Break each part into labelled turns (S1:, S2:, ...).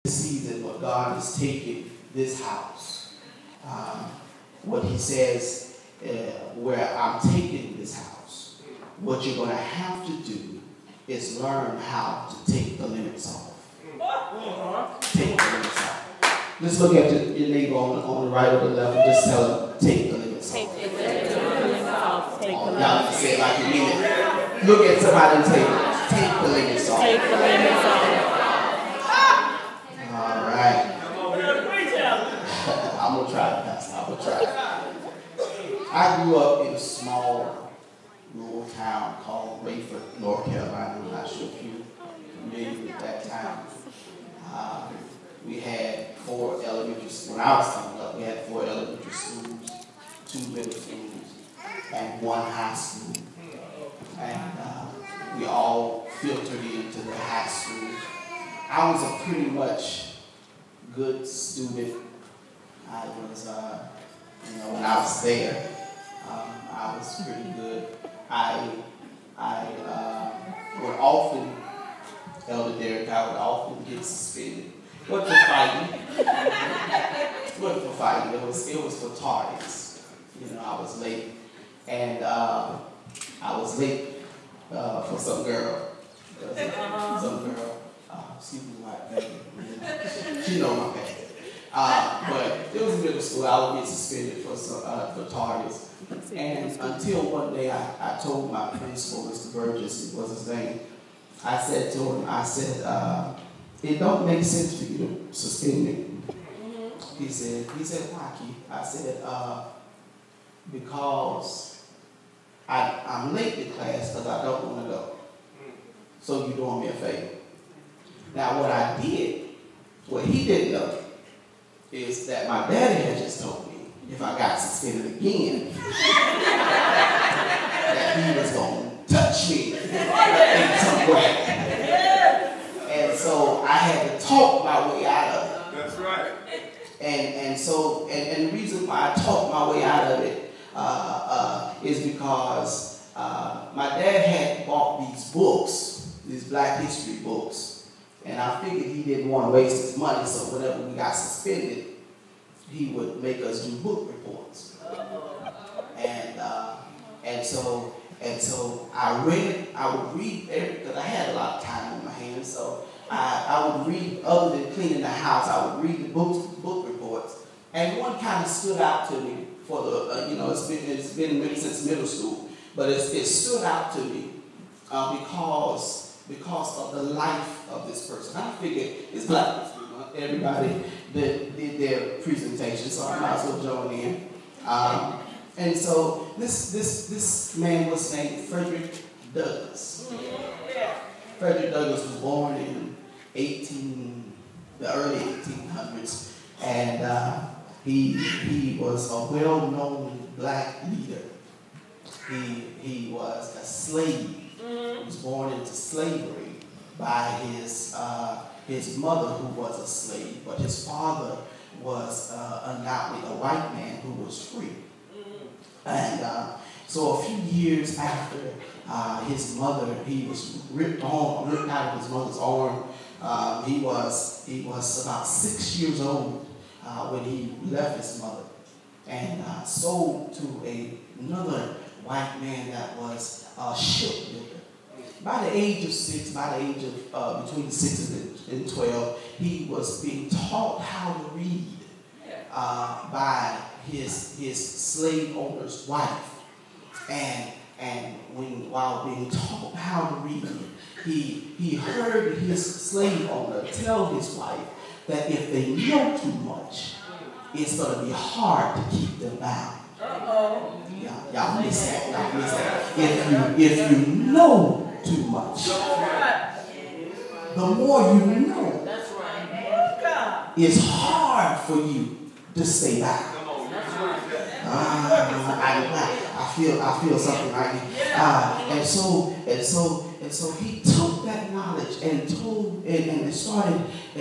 S1: season what God is taking this house. What he says, where I'm taking this house, what you're going to have to do is learn how to take the limits off. Take the limits off. Just look at your neighbor on the right or the left and just tell them, take the limits off. Take the limits off. Y'all say it like you mean it. Look at somebody and take the limits off. Take the limits off. All right. I'm going to try it, Pastor. I'm going to try it. I grew up in a small rural town called Rayford, North Carolina. I'm not sure if you're familiar with that town. We had 4 elementary schools. When I was coming up, we had 4 elementary schools, 2 middle schools, and 1 high school. And we all filtered into the high school. I was a pretty much good student. I was, when I was there, I was pretty good. I would often, Elder Derek, I would often get suspended. It wasn't for fighting. It wasn't for fighting. It was for tardiness. I was late. And I was late for some girl. Some girl, excuse me, white baby. She know my bad. But it was middle school. I would get suspended for tardiness. And until one day I told my principal, Mr. Burgess, was his name, I said to him, it don't make sense for you to suspend me. He said, why, Keith? I said, because I'm late to class because I don't want to go. So you're doing me a favor. Now what he didn't know is that my daddy had just told me if I got suspended again, that he was going to touch me in some way. And so I had to talk my way out of it. That's right. And the reason why I talked my way out of it is because my dad had bought these books, these Black History books, and I figured he didn't want to waste his money, so whenever we got suspended, he would make us do book reports. And so I would read, because I had a lot of time on my hands, so I would read, other than cleaning the house, I would read the book reports. And one kind of stood out to me for the, it's been since middle school, but it stood out to me because of the life of this person. I figured it's Black History Month. Everybody did their presentation, so I might as well join in. And so this man was named Frederick Douglass. Frederick Douglass was born in the early 1800s, and he was a well-known Black leader. He was a slave. He was born into slavery by his mother, who was a slave, but his father was undoubtedly a white man who was free. And so a few years after his mother, he was ripped out of his mother's arm. He was about 6 years old when he left his mother and sold to another white man that was a shipbuilder. By the age of 6, between 6 and 12, he was being taught how to read by his slave owner's wife. And while being taught how to read, he heard his slave owner tell his wife that if they know too much, it's going to be hard to keep them bound. Y'all miss that. Y'all miss that. If you know too much, the more you know, it's hard for you to stay back. I feel something right here. And so he took that knowledge and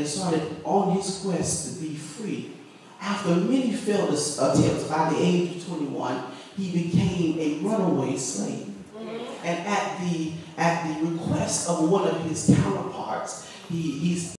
S1: started on his quest to be free. After many failed attempts, by the age of 21, he became a runaway slave. And at the request of one of his counterparts, he's